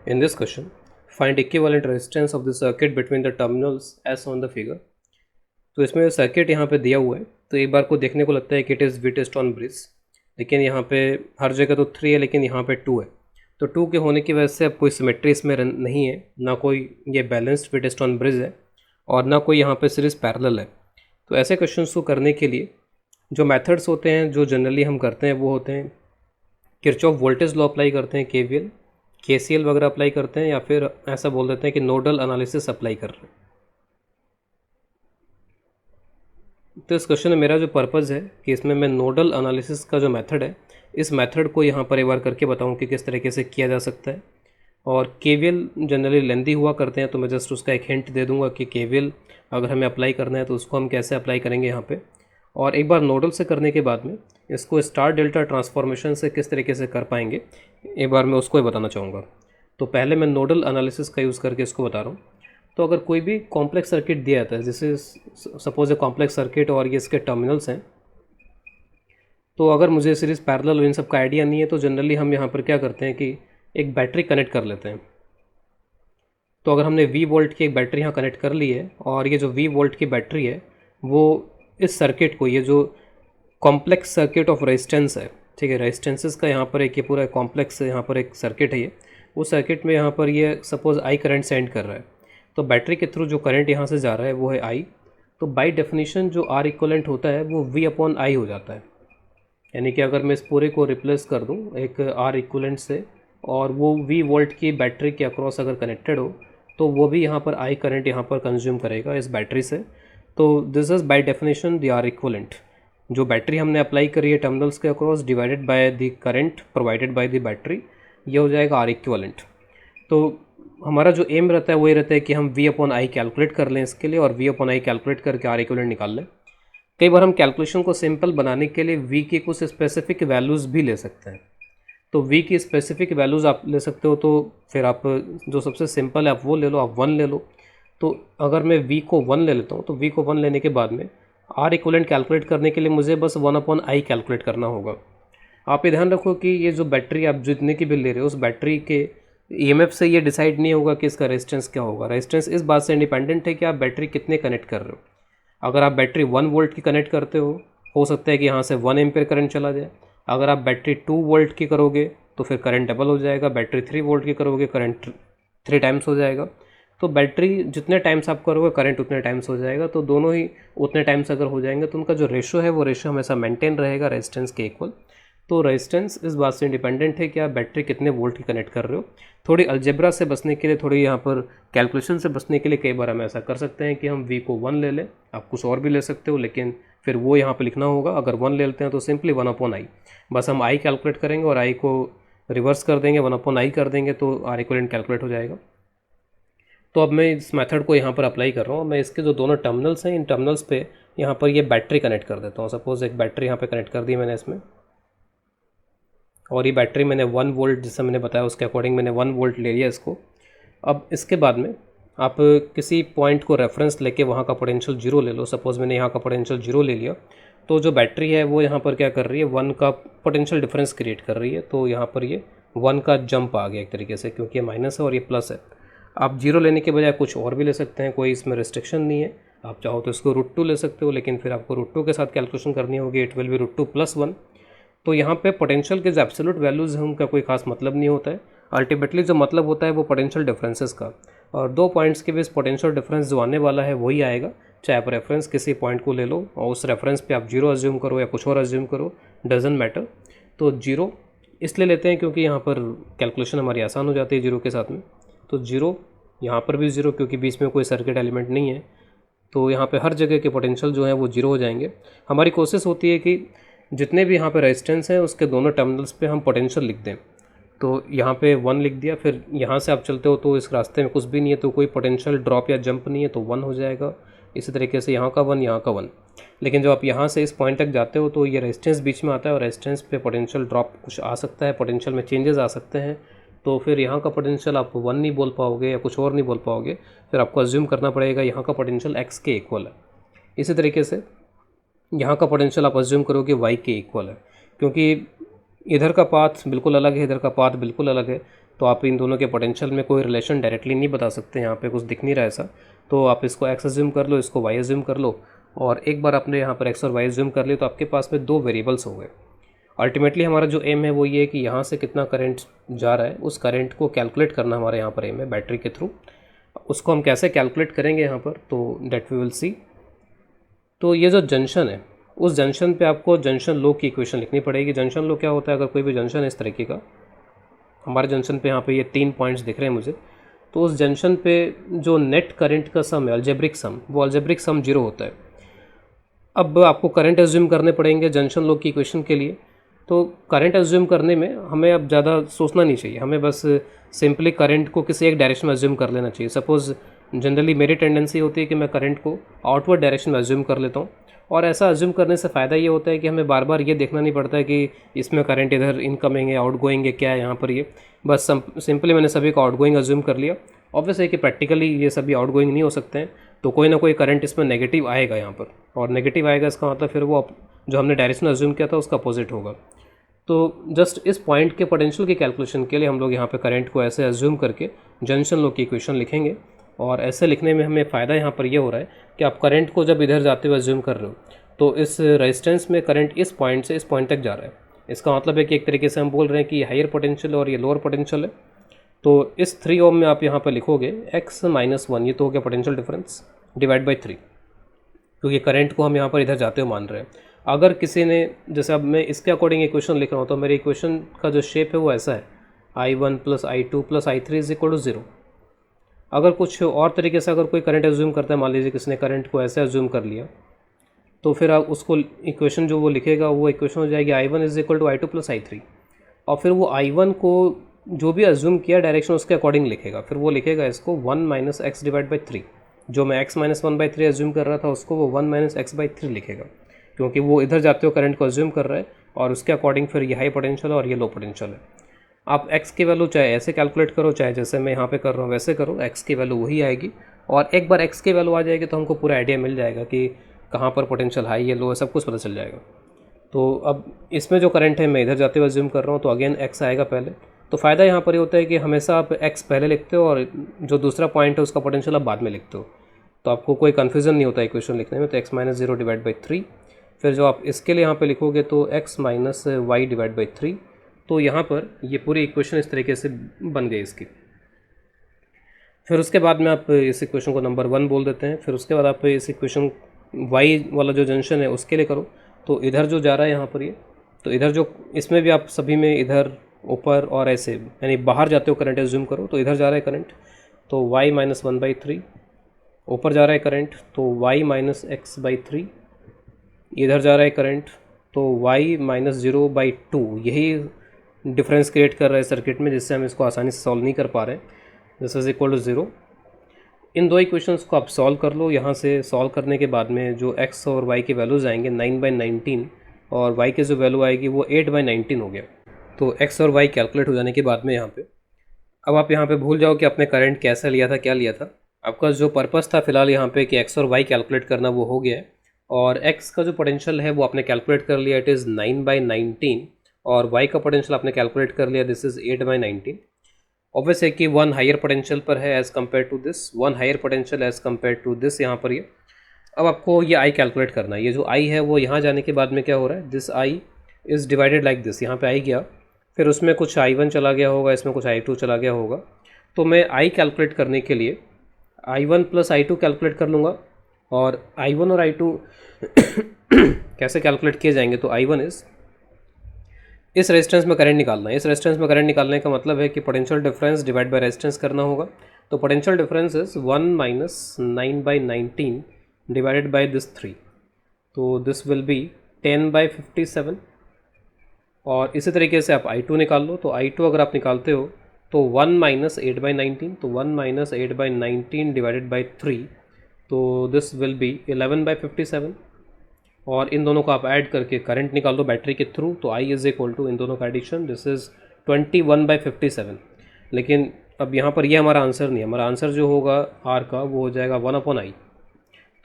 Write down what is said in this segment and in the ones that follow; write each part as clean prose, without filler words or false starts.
In this question, find equivalent resistance of the circuit between the terminals as on the figure. तो इसमें circuit यहाँ पे दिया हुआ है, तो एक बार को देखने को लगता है कि इट इज़ वीटेस्ट ऑन ब्रिज, लेकिन यहाँ पे हर जगह तो 3 है लेकिन यहाँ पे 2 है। तो 2 के होने की वजह से अब कोई सिमेट्री इसमें नहीं है, ना कोई ये बैलेंस्ड वीटेस्ट ऑन ब्रिज है और ना कोई यहाँ पे सीरीज पैरेलल है। तो ऐसे क्वेश्चंस को करने के लिए जो मेथड्स होते हैं, जो जनरली हम करते हैं, वो होते हैं किरचॉफ वोल्टेज लॉ अप्लाई करते हैं, केवीएल केसीएल वगैरह अप्लाई करते हैं, या फिर ऐसा बोल देते हैं कि नोडल एनालिसिस अप्लाई कर रहे हैं। तो इस क्वेश्चन में मेरा जो पर्पज़ है कि इसमें मैं नोडल एनालिसिस का जो मेथड है, इस मेथड को यहाँ पर एक बार करके बताऊँ कि किस तरीके से किया जा सकता है। और केवीएल जनरली लेंदी हुआ करते हैं, तो मैं जस्ट उसका एक हिंट दे दूँगा कि केवीएल अगर हमें अप्लाई करना है तो उसको हम कैसे अप्लाई करेंगे यहाँ पे। और एक बार नोडल से करने के बाद में इसको स्टार डेल्टा ट्रांसफॉर्मेशन से किस तरीके से कर पाएंगे, एक बार मैं उसको ही बताना चाहूँगा। तो पहले मैं नोडल एनालिसिस का यूज़ करके इसको बता रहा हूँ। तो अगर कोई भी कॉम्प्लेक्स सर्किट दिया जाता है, जैसे सपोज ए कॉम्प्लेक्स सर्किट और ये इसके टर्मिनल्स हैं, तो अगर मुझे सीरीज पैरेलल इन सब का आइडिया नहीं है तो जनरली हम यहाँ पर क्या करते हैं कि एक बैटरी कनेक्ट कर लेते हैं। तो अगर हमने V वोल्ट की एक बैटरी यहाँ कनेक्ट कर ली है और ये जो V वोल्ट की बैटरी है वो इस सर्किट को, ये जो कॉम्प्लेक्स सर्किट ऑफ रेजिस्टेंस है, ठीक है, रेजिस्टेंसेस का यहाँ पर एक ये पूरा कॉम्प्लेक्स यहाँ पर एक सर्किट है, ये उस सर्किट में यहाँ पर ये सपोज I करंट सेंड कर रहा है। तो बैटरी के थ्रू जो करंट यहाँ से जा रहा है वो है I। तो बाय डेफिनेशन जो R इक्वलेंट होता है वो V/I हो जाता है। यानी कि अगर मैं इस पूरे को रिप्लेस कर दूँ एक R इक्वलेंट से और वो V वोल्ट की बैटरी के अक्रॉस अगर कनेक्टेड हो तो वो भी यहाँ पर I करंट यहाँ पर कंज्यूम करेगा इस बैटरी से। तो this is by definition the R equivalent. जो बैटरी हमने अप्लाई करी है टर्मिनल्स के across divided by the current provided by the battery, ये हो जाएगा R इक्वलेंट। तो हमारा जो एम रहता है वो ये रहता है कि हम V/I कैलकुलेट कर लें इसके लिए, और V/I कैलकुलेट करके R इक्वलेंट निकाल लें। कई बार हम कैलकुलेशन को सिंपल बनाने के लिए V की कुछ स्पेसिफिक वैल्यूज़ भी ले सकते हैं। तो V की स्पेसिफिक वैल्यूज़ आप ले सकते हो, तो फिर आप जो सबसे सिंपल है आप वो ले लो, आप 1 ले लो। तो अगर मैं V को 1 ले लेता हूँ तो V को 1 लेने के बाद में R इक्वलेंट कैलकुलेट करने के लिए मुझे बस 1/I कैलकुलेट करना होगा। आप ये ध्यान रखो कि ये जो बैटरी आप जितने की भी ले रहे हो उस बैटरी के EMF से ये डिसाइड नहीं होगा कि इसका रेजिस्टेंस क्या होगा। रेजिस्टेंस इस बात से इंडिपेंडेंट है कि आप बैटरी कितने कनेक्ट कर रहे हो। अगर आप बैटरी 1 वोल्ट की कनेक्ट करते हो सकता है कि यहाँ से 1 एम्पीयर करंट चला जाए। अगर आप बैटरी 2 वोल्ट की करोगे तो फिर करंट डबल हो जाएगा। बैटरी 3 वोल्ट की करोगे करंट 3 टाइम्स हो जाएगा। तो बैटरी जितने टाइम्स आप करोगे करंट उतने टाइम्स हो जाएगा। तो दोनों ही उतने टाइम्स अगर हो जाएंगे तो उनका जो रेशो है वो रेशो हमेशा मेंटेन रहेगा रेजिस्टेंस के इक्वल। तो रेजिस्टेंस इस बात से इंडिपेंडेंट है कि आप बैटरी कितने वोल्ट की कनेक्ट कर रहे हो। थोड़ी अलजेब्रा से बचने के लिए, थोड़ी यहाँ पर कैलकुलेशन से बचने के लिए कई बार हम ऐसा कर सकते हैं कि हम V को 1 ले लें। आप कुछ और भी ले सकते हो, लेकिन फिर वो यहाँ पे लिखना होगा। अगर 1 ले लेते हैं तो सिंपली 1/I, बस हम I कैलकुलेट करेंगे और I को रिवर्स कर देंगे, 1/I कर देंगे तो R इक्वलेंट कैलकुलेट हो जाएगा। तो अब मैं इस मेथड को यहाँ पर अप्लाई कर रहा हूँ। मैं इसके जो दोनों टर्मिनल्स हैं, इन टर्मिनल्स पे यहाँ पर ये बैटरी कनेक्ट कर देता हूँ। सपोज एक बैटरी यहाँ पे कनेक्ट कर दी मैंने इसमें, और ये बैटरी मैंने 1 वोल्ट, जैसा मैंने बताया उसके अकॉर्डिंग मैंने 1 वोल्ट ले लिया इसको। अब इसके बाद में आप किसी पॉइंट को रेफरेंस लेके वहाँ का पोटेंशियल 0 ले लो। सपोज़ मैंने यहाँ का पोटेंशियल 0 ले लिया, तो जो बैटरी है वो यहाँ पर क्या कर रही है, 1 का पोटेंशियल डिफरेंस क्रिएट कर रही है। तो यहाँ पर ये 1 का जंप आ गया एक तरीके से, क्योंकि ये माइनस है और ये प्लस है। आप 0 लेने के बजाय कुछ और भी ले सकते हैं, कोई इसमें रिस्ट्रिक्शन नहीं है। आप चाहो तो इसको √2 ले सकते हो, लेकिन फिर आपको √2 के साथ कैलकुलेशन करनी होगी। It will be √2 + 1। तो यहाँ पे पोटेंशियल के जो एब्सोल्यूट वैल्यूज़ हैं उनका कोई खास मतलब नहीं होता है। अल्टीमेटली जो मतलब होता है वो पोटेंशियल डिफरेंसेस का, और 2 पॉइंट्स के बीच पोटेंशियल डिफरेंस जो आने वाला है वही आएगा। चाहे आप रेफरेंस किसी पॉइंट को ले लो और उस रेफरेंस पे आप 0 अज्यूम करो या कुछ और अज्यूम करो, डजेंट मैटर। तो 0 इसलिए लेते हैं क्योंकि यहाँ पर कैलकुलेशन हमारी आसान हो जाती है 0 के साथ में। तो 0, यहाँ पर भी 0, क्योंकि बीच में कोई सर्किट एलिमेंट नहीं है। तो यहाँ पे हर जगह के पोटेंशियल जो है वो 0 हो जाएंगे। हमारी कोशिश होती है कि जितने भी यहाँ पे रेजिस्टेंस हैं उसके दोनों टर्मिनल्स पे हम पोटेंशियल लिख दें। तो यहाँ पे 1 लिख दिया, फिर यहाँ से आप चलते हो तो इस रास्ते में कुछ भी नहीं है, तो कोई पोटेंशियल ड्रॉप या जंप नहीं है, तो 1 हो जाएगा। इसी तरीके से यहाँ का 1, यहाँ का 1। लेकिन जब आप यहाँ से इस पॉइंट तक जाते हो तो ये रेजिस्टेंस बीच में आता है, और रेजिस्टेंस पे पोटेंशियल ड्रॉप कुछ आ सकता है, पोटेंशियल में चेंजेस आ सकते हैं। तो फिर यहाँ का पोटेंशियल आप 1 नहीं बोल पाओगे या कुछ और नहीं बोल पाओगे, फिर आपको अज्यूम करना पड़ेगा यहाँ का पोटेंशियल x के इक्वल है। इसी तरीके से यहाँ का पोटेंशियल आप अज्यूम करो कि y के इक्वल है, क्योंकि इधर का पाथ बिल्कुल अलग है, इधर का पाथ बिल्कुल अलग है। तो आप इन दोनों के पोटेंशियल में कोई रिलेशन डायरेक्टली नहीं बता सकते, यहाँ पे कुछ दिख नहीं रहा ऐसा। तो आप इसको x एज्यूम कर लो, इसको y एज्यूम कर लो, और एक बार आपने यहाँ पर x और y एज्यूम कर लिए तो आपके पास में दो वेरिएबल्स हो गए। अल्टीमेटली हमारा जो एम है वो ये है कि यहाँ से कितना करंट जा रहा है उस करंट को कैलकुलेट करना हमारे यहाँ पर एम है बैटरी के थ्रू। उसको हम कैसे कैलकुलेट करेंगे यहाँ पर, तो डेट वी विल सी। तो ये जो जंक्शन है उस जंक्शन पे आपको जंक्शन लो की इक्वेशन लिखनी पड़ेगी। जंक्शन लो क्या होता है, अगर कोई भी जंक्शन है इस तरीके का, हमारे जंक्शन पे यहाँ पे ये 3 पॉइंट्स दिख रहे हैं मुझे, तो उस जंक्शन पे जो नेट करंट का सम है अलजेब्रिक सम, वो अलजेब्रिक सम 0 होता है। अब आपको करंट एज्यूम करने पड़ेंगे जंक्शन लो की इक्वेशन के लिए। तो करंट एज्यूम करने में हमें अब ज़्यादा सोचना नहीं चाहिए, हमें बस सिंपली करंट को किसी एक डायरेक्शन में एज्यूम कर लेना चाहिए। सपोज़ जनरली मेरी टेंडेंसी होती है कि मैं करंट को आउटवर्ड डायरेक्शन में एज्यूम कर लेता हूँ, और ऐसा एज्यूम करने से फ़ायदा ये होता है कि हमें बार बार ये देखना नहीं पड़ता है कि इसमें करंट इधर इनकमिंग है आउटगोइंग है क्या है यहाँ पर, ये बस सिंपली मैंने सभी को आउटगोइंग एज्यूम कर लिया। ऑब्वियस है कि प्रैक्टिकली ये सभी आउटगोइंग नहीं हो सकते हैं, तो कोई ना कोई करंट इसमें नेगेटिव आएगा यहाँ पर, और नेगेटिव आएगा इसका मतलब फिर वो जो हमने डायरेक्शन एज्यूम किया था उसका अपोजिट होगा। तो जस्ट इस पॉइंट के पोटेंशियल की कैलकुलेशन के लिए हम लोग यहाँ पे करंट को ऐसे एज्यूम करके जंक्शन लो की इक्वेशन लिखेंगे। और ऐसे लिखने में हमें फ़ायदा यहाँ पर ये हो रहा है कि आप करंट को जब इधर जाते हुए एज्यूम कर रहे हो तो इस रेजिस्टेंस में करंट इस पॉइंट से इस पॉइंट तक जा रहा है। इसका मतलब है कि एक तरीके से हम बोल रहे हैं कि ये हायर पोटेंशियल और ये लोअर पोटेंशियल है। तो इस 3 ओम में आप यहाँ पर लिखोगे x-1, ये तो हो गया पोटेंशियल डिफरेंस, डिवाइड बाई 3, क्योंकि करंट को हम यहाँ पर इधर जाते हुए मान रहे हैं। अगर किसी ने, जैसे अब मैं इसके अकॉर्डिंग इक्वेशन लिख रहा हूँ, तो मेरी इक्वेशन का जो शेप है वो ऐसा है, I1 + I2 + I3 = 0। अगर कुछ और तरीके से अगर कोई करंट एज्यूम करता है, मान लीजिए किसी ने करंट को ऐसे एज्यूम कर लिया, तो फिर आप उसको इक्वेशन जो वो लिखेगा वो इक्वेशन हो जाएगी I1 = I2 + I3, और फिर वो I1 को जो भी एज्यूम किया डायरेक्शन उसके अकॉर्डिंग लिखेगा, फिर वो लिखेगा इसको 1 - x/3। जो मैं x - 1/3 एज्यूम कर रहा था उसको वो 1 - x/3 लिखेगा, क्योंकि वो इधर जाते हुए करंट को एज्यूम कर रहा है और उसके अकॉर्डिंग फिर ये हाई पोटेंशियल है और ये लो पोटेंशियल है। आप x की वैल्यू चाहे ऐसे कैलकुलेट करो, चाहे जैसे मैं यहाँ पे कर रहा हूँ वैसे करो, x की वैल्यू वही आएगी। और एक बार x की वैल्यू आ जाएगी तो हमको पूरा आइडिया मिल जाएगा कि कहाँ पर पोटेंशियल हाई है लो है, सब कुछ पता चल जाएगा। तो अब इसमें जो करंट है मैं इधर जाते हुए एज्यूम कर रहा हूँ, तो अगेन x आएगा पहले। तो फ़ायदा यहाँ पर ये होता है कि हमेशा आप x पहले लिखते हो और जो दूसरा पॉइंट है उसका पोटेंशियल आप बाद में लिखते हो, तो आपको कोई कन्फ्यूज़न नहीं होता इक्वेशन लिखने में। तो x - 0 / 3, फिर जो आप इसके लिए यहाँ पे लिखोगे तो x - y / 3। तो यहाँ पर ये पूरी इक्वेशन इस तरीके से बन गई इसकी। फिर उसके बाद में आप इस इक्वेशन को नंबर 1 बोल देते हैं। फिर उसके बाद आप इस इक्वेशन y वाला जो जंक्शन है उसके लिए करो, तो इधर जो जा रहा है यहाँ पर ये, तो इधर जो इसमें भी आप सभी में इधर ऊपर और ऐसे यानी बाहर जाते हो करंट एज्यूम करो, तो इधर जा रहा है करंट, तो y - 1/3, ऊपर जा रहा है करंट तो y - x/3, इधर जा रहा है करंट तो y - 0/2। यही डिफरेंस क्रिएट कर रहा है सर्किट में, जिससे हम इसको आसानी से सॉल्व नहीं कर पा रहे हैं। This is equal to 0। इन दो इक्वेशंस को आप सॉल्व कर लो। यहाँ से सॉल्व करने के बाद में जो x और y के वैल्यूज़ आएंगे 9/19 और y के जो वैल्यू आएगी वो 8/19 हो गया। तो x और y कैलकुलेट हो जाने के बाद में यहाँ पे अब आप यहाँ पे भूल जाओ कि आपने करंट कैसा लिया था, क्या लिया था। आपका जो पर्पस था फिलहाल यहाँ पे कि x और y कैलकुलेट करना वो हो गया है, और x का जो पोटेंशियल है वो आपने कैलकुलेट कर लिया, इट इज़ 9/19, और y का पोटेंशियल आपने कैलकुलेट कर लिया, दिस इज़ 8/19। ऑब्वियस है कि 1 हायर पोटेंशियल पर है as compare to this, 1 higher potential as compare to this यहाँ पर ये। अब आपको ये i कैलकुलेट करना है। ये जो i है वो यहाँ जाने के बाद में क्या हो रहा है, this i is divided like this. यहाँ पे i गया, फिर उसमें कुछ i1 चला गया होगा, इसमें कुछ i2 चला गया होगा। तो मैं i कैलकुलेट करने के लिए i1 + i2 कैलकुलेट कर लूँगा, और i1 और i2 कैसे कैलकुलेट किए जाएंगे, तो i1 इज़ इस रेजिस्टेंस में करंट निकालना है। इस रेजिस्टेंस में करंट निकालने का मतलब है कि potential difference divide by resistance करना होगा। तो potential difference is 1 - 9/19 divided by this 3, तो दिस विल बी 10/57। और इसी तरीके से आप i2 निकाल लो। तो i2 अगर आप निकालते हो तो 1 - 8/19, तो 1 - 8/19 डिवाइडेड बाय 3, तो दिस विल बी 11/57। और इन दोनों को आप ऐड करके करंट निकाल दो बैटरी के थ्रू, तो I इज़ इक्वल टू इन दोनों का एडिशन, दिस इज़ 21/57। लेकिन अब यहाँ पर ये हमारा आंसर नहीं है, हमारा आंसर जो होगा R का वो हो जाएगा 1/I।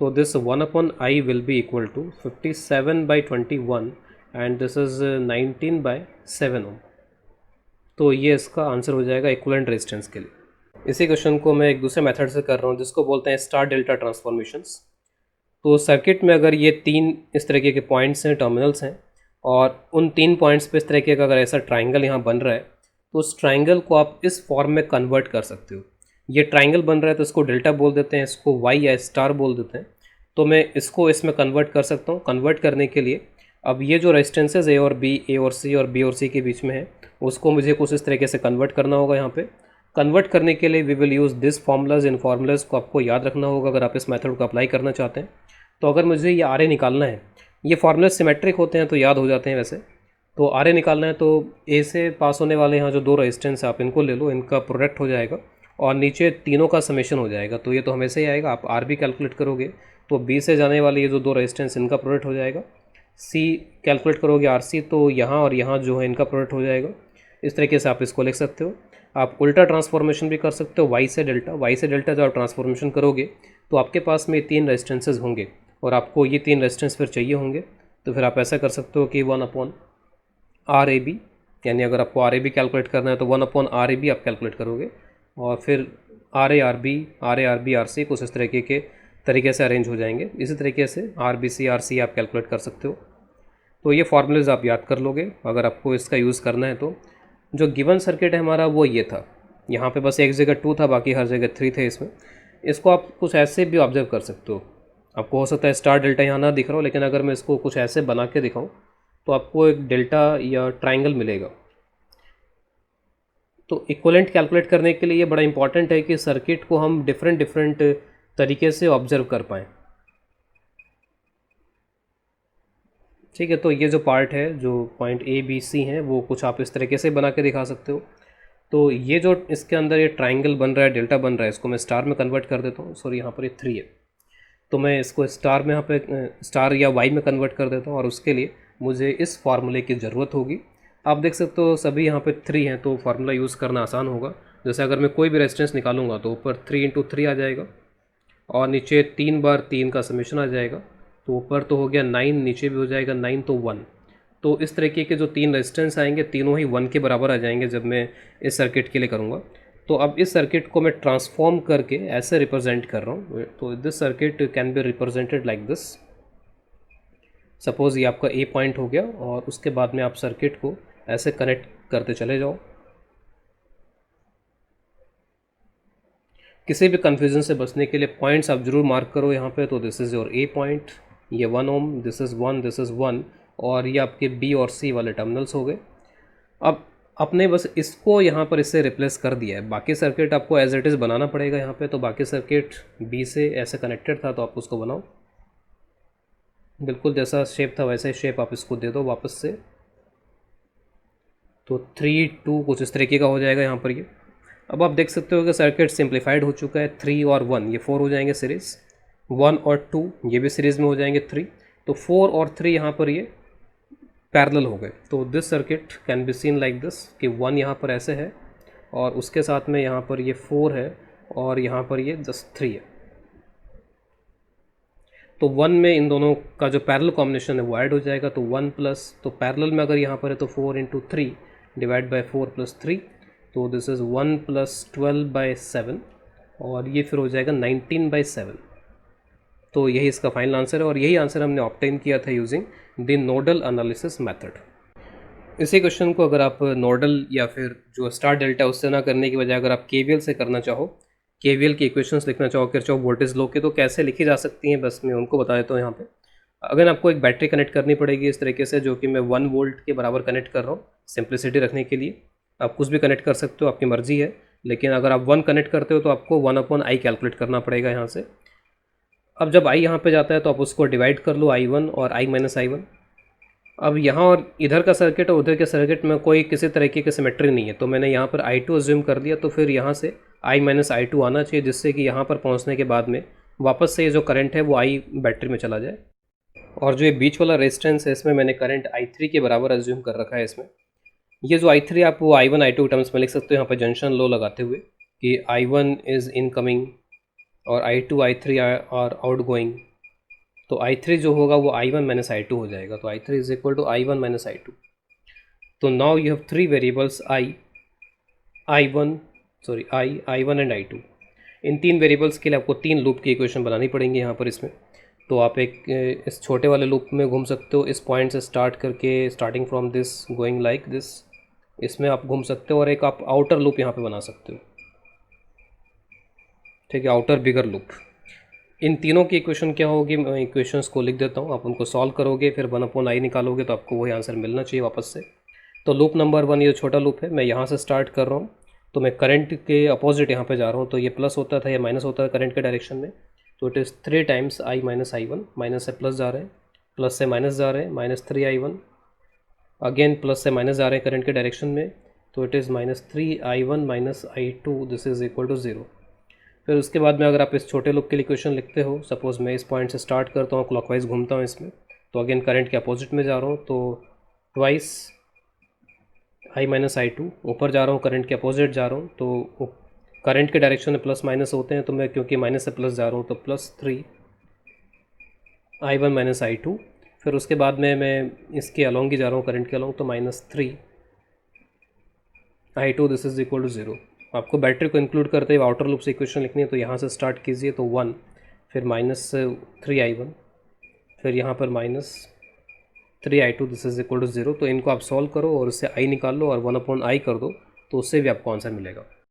तो this 1/I will be equal to 57/21 and this is 19/7 ohm. तो ये इसका आंसर हो जाएगा इक्विवेलेंट रेजिस्टेंस के लिए। इसी क्वेश्चन को मैं एक दूसरे मेथड से कर रहा हूँ जिसको बोलते हैं स्टार डेल्टा ट्रांसफॉर्मेशंस। तो सर्किट में अगर ये 3 इस तरीके के पॉइंट्स हैं, टर्मिनल्स हैं, और उन 3 पॉइंट्स पे इस तरीके का अगर ऐसा ट्राइंगल यहाँ बन रहा है तो उस ट्राइंगल को आप इस फॉर्म में कन्वर्ट कर सकते हो। ये ट्राइंगल बन रहा है तो इसको डेल्टा बोल देते हैं, इसको वाई या स्टार बोल देते हैं। तो मैं इसको इसमें कन्वर्ट कर सकता हूँ। कन्वर्ट करने के लिए अब ये जो रेजिस्टेंसेज ए और बी, ए और सी और बी और सी के बीच में है, उसको मुझे कुछ इस तरीके से कन्वर्ट करना होगा। यहाँ पे कन्वर्ट करने के लिए we will use this formulas. इन फार्मूलाज को आपको याद रखना होगा अगर आप इस मेथड को अप्लाई करना चाहते हैं। तो अगर मुझे ये आर ए निकालना है, ये फार्मूले सिमेट्रिक होते हैं तो याद हो जाते हैं वैसे। तो आर ए निकालना है तो ए से पास होने वाले यहाँ जो 2 रेजिस्टेंस आप इनको ले लो, इनका प्रोडक्ट हो जाएगा और नीचे तीनों का समेशन हो जाएगा। तो ये तो हमेशा ही आएगा। आप आर बी कैलकुलेट करोगे तो बी से जाने वाले ये जो 2 रेजिस्टेंस इनका प्रोडक्ट हो जाएगा। सी कैलकुलेट करोगे आर सी, तो यहाँ और यहाँ जो है इनका प्रोडक्ट हो जाएगा। इस तरीके से आप इसको लिख सकते हो। आप उल्टा ट्रांसफॉर्मेशन भी कर सकते हो, वाई से डेल्टा। वाई से डेल्टा जब आप ट्रांसफॉर्मेशन करोगे तो आपके पास में 3 रेजिस्टेंसेज होंगे और आपको ये 3 रेजिस्टेंस फिर चाहिए होंगे। तो फिर आप ऐसा कर सकते हो कि 1/RAB, यानी अगर आपको RAB कैलकुलेट करना है तो 1/RAB आप कैलकुलेट करोगे और फिर RA RC कुछ इस तरीके से अरेंज हो जाएंगे। इसी तरीके से RBC RC आप कैलकुलेट कर सकते हो। तो ये फार्मूलेज आप याद कर लोगे अगर आपको इसका यूज़ करना है तो। जो गिवन सर्किट है हमारा वो ये था। यहाँ पे बस एक जगह 2 था, बाकी हर जगह 3 थे इसमें। इसको आप कुछ ऐसे भी ऑब्जर्व कर सकते हो। आपको हो सकता है स्टार डेल्टा यहाँ ना दिख रहा हो, लेकिन अगर मैं इसको कुछ ऐसे बना के दिखाऊं तो आपको एक डेल्टा या ट्राइंगल मिलेगा। तो इक्विवेलेंट कैलकुलेट करने के लिए ये बड़ा इंपॉर्टेंट है कि सर्किट को हम डिफरेंट तरीके से ऑब्जर्व कर पाएँ। ठीक है, तो ये जो पार्ट है, जो पॉइंट ए बी सी हैं, वो कुछ आप इस तरीके से बना के दिखा सकते हो। तो ये जो इसके अंदर ये ट्राइंगल बन रहा है, डेल्टा बन रहा है, इसको मैं स्टार में कन्वर्ट कर देता हूँ। सॉरी, यहाँ पर ये 3 है तो मैं इसको स्टार में यहाँ पे स्टार या वाई में कन्वर्ट कर देता हूँ और उसके लिए मुझे इस फार्मूले की ज़रूरत होगी। आप देख सकते हो सभी यहाँ पे 3 हैं तो फार्मूला यूज़ करना आसान होगा। जैसे अगर मैं कोई भी रेजिस्टेंस निकालूंगा तो ऊपर 3 × 3 आ जाएगा और नीचे 3 बार 3 का समेशन आ जाएगा। तो ऊपर तो हो गया 9, नीचे भी हो जाएगा 9, तो 1। तो इस तरीके के जो 3 रेजिस्टेंस आएंगे तीनों ही 1 के बराबर आ जाएंगे जब मैं इस सर्किट के लिए करूँगा। तो अब इस सर्किट को मैं ट्रांसफॉर्म करके ऐसे रिप्रेजेंट कर रहा हूँ। तो this circuit can be represented like this. Suppose ये आपका ए पॉइंट हो गया और उसके बाद में आप सर्किट को ऐसे कनेक्ट करते चले जाओ। किसी भी कन्फ्यूज़न से बचने के लिए पॉइंट्स आप ज़रूर मार्क करो यहाँ पे। तो this is your A point, ये 1 ओम, दिस इज़ 1, दिस इज़ 1, और ये आपके बी और सी वाले टर्मिनल्स हो गए। अब आपने बस इसको यहाँ पर इससे रिप्लेस कर दिया है। बाकी सर्किट आपको एज इट इज़ बनाना पड़ेगा यहाँ पे। तो बाकी सर्किट बी से ऐसे कनेक्टेड था तो आप उसको बनाओ, बिल्कुल जैसा शेप था वैसे शेप आप इसको दे दो वापस से। तो 3, 2 कुछ इस तरीके का हो जाएगा यहाँ पर ये। अब आप देख सकते हो कि सर्किट सिंप्लीफाइड हो चुका है। 3 और 1 ये 4 हो जाएंगे सीरीज़, 1 और 2 ये भी सीरीज़ में हो जाएंगे 3। तो 4 और 3 यहाँ पर ये पैरेलल हो गए। तो this circuit can be seen like this कि 1 यहाँ पर ऐसे है और उसके साथ में यहाँ पर ये 4 है और यहाँ पर ये जस्ट 3 है। तो 1 में इन दोनों का जो पैरेलल कॉम्बिनेशन है वो ऐड हो जाएगा। तो 1 प्लस, तो पैरेलल में अगर यहाँ पर है तो 4 × 3 डिवाइड बाई 4 + 3, तो दिस इज़ 1 + 12/7 और ये फिर हो जाएगा 19/7। तो यही इसका फाइनल आंसर है और यही आंसर हमने ऑब्टेन किया था using the nodal analysis method. इसी क्वेश्चन को अगर आप नोडल या फिर जो स्टार डेल्टा उससे ना करने की बजाय अगर आप केवीएल से करना चाहो, केवीएल की इक्वेशंस लिखना चाहो किरचॉफ वोल्टेज लॉ के, तो कैसे लिखी जा सकती हैं बस मैं उनको बता देता हूँ यहाँ पे। अगर आपको एक बैटरी कनेक्ट करनी पड़ेगी इस तरीके से, जो कि मैं 1 वोल्ट के बराबर कनेक्ट कर रहा हूँ सिंप्लिसिटी रखने के लिए। आप कुछ भी कनेक्ट कर सकते हो, आपकी मर्जी है, लेकिन अगर आप 1 कनेक्ट करते हो तो आपको 1/I कैलकुलेट करना पड़ेगा यहाँ से। अब जब I यहाँ पे जाता है तो आप उसको डिवाइड कर लो I1 और I - I1। अब यहाँ और इधर का सर्किट और उधर के सर्किट में कोई किसी तरीके की सिमेट्री नहीं है, तो मैंने यहाँ पर I2 अज्यूम कर दिया। तो फिर यहाँ से I - I2 आना चाहिए, जिससे कि यहाँ पर पहुँचने के बाद में वापस से ये जो करंट है वो I बैटरी में चला जाए। और जो ये बीच वाला रेजिस्टेंस है इसमें मैंने करंट I3 के बराबर अज्यूम कर रखा है इसमें। ये जो I3 आप वो I1 I2 टर्म्स में लिख सकते हो यहाँ पर जंक्शन लो लगाते हुए कि I1 इज़ इनकमिंग और I2 I3 are out going. तो I3 जो होगा वो I1 - I2 हो जाएगा। तो I3 = I1 - I2। तो now you have 3 variables I I1 and I2, इन तीन वेरिएबल्स के लिए आपको तीन लूप की इक्वेशन बनानी पड़ेंगी यहाँ पर इसमें। तो आप एक इस छोटे वाले लूप में घूम सकते हो, इस पॉइंट से स्टार्ट करके, starting from this going like this, इसमें आप घूम सकते हो, और एक आप आउटर लूप यहाँ पे बना सकते हो, ठीक है, आउटर बिगर लूप। इन तीनों की इक्वेशन क्या होगी, मैं इक्वेशंस को लिख देता हूँ, आप उनको सॉल्व करोगे, फिर 1/i निकालोगे तो आपको वही आंसर मिलना चाहिए वापस से। तो लूप नंबर 1 ये छोटा लूप है, मैं यहाँ से स्टार्ट कर रहा हूँ, तो मैं करंट के अपोजिट यहाँ पे जा रहा हूँ, तो ये प्लस होता था, ये माइनस होता है करंट के डायरेक्शन में। तो it is 3 times i minus I1, minus से प्लस जा रहे हैं, प्लस से माइनस जा रहे हैं, -3i1, अगेन प्लस से माइनस जा रहे हैं करंट के डायरेक्शन में, तो it is -3i1 minus I2, this is equal to 0। फिर उसके बाद में अगर आप इस छोटे लूप के लिए इक्वेशन लिखते हो, सपोज़ मैं इस पॉइंट से स्टार्ट करता हूँ, क्लॉकवाइज घूमता हूँ इसमें, तो अगेन करंट के अपोजिट में जा रहा हूँ, तो ट्वाइस i माइनस I2, ऊपर जा रहा हूँ करंट के अपोजिट जा रहा हूँ, तो करंट के डायरेक्शन में प्लस माइनस होते हैं, तो मैं क्योंकि माइनस से प्लस जा रहा हूँ तो +3i1 माइनस I2। फिर उसके बाद में मैं इसके अलॉन्ग ही जा रहा हूँ करंट के अलॉन्ग, तो -3i2, this is equal to 0। आपको बैटरी को इंक्लूड करते हुए आउटर लूप से इक्वेशन लिखनी है, तो यहाँ से स्टार्ट कीजिए, तो 1, फिर -3i1, फिर यहाँ पर -3i2, this is equal to 0। तो इनको आप सॉल्व करो और उससे i निकाल लो और 1/i कर दो, तो उससे भी आपको आंसर मिलेगा।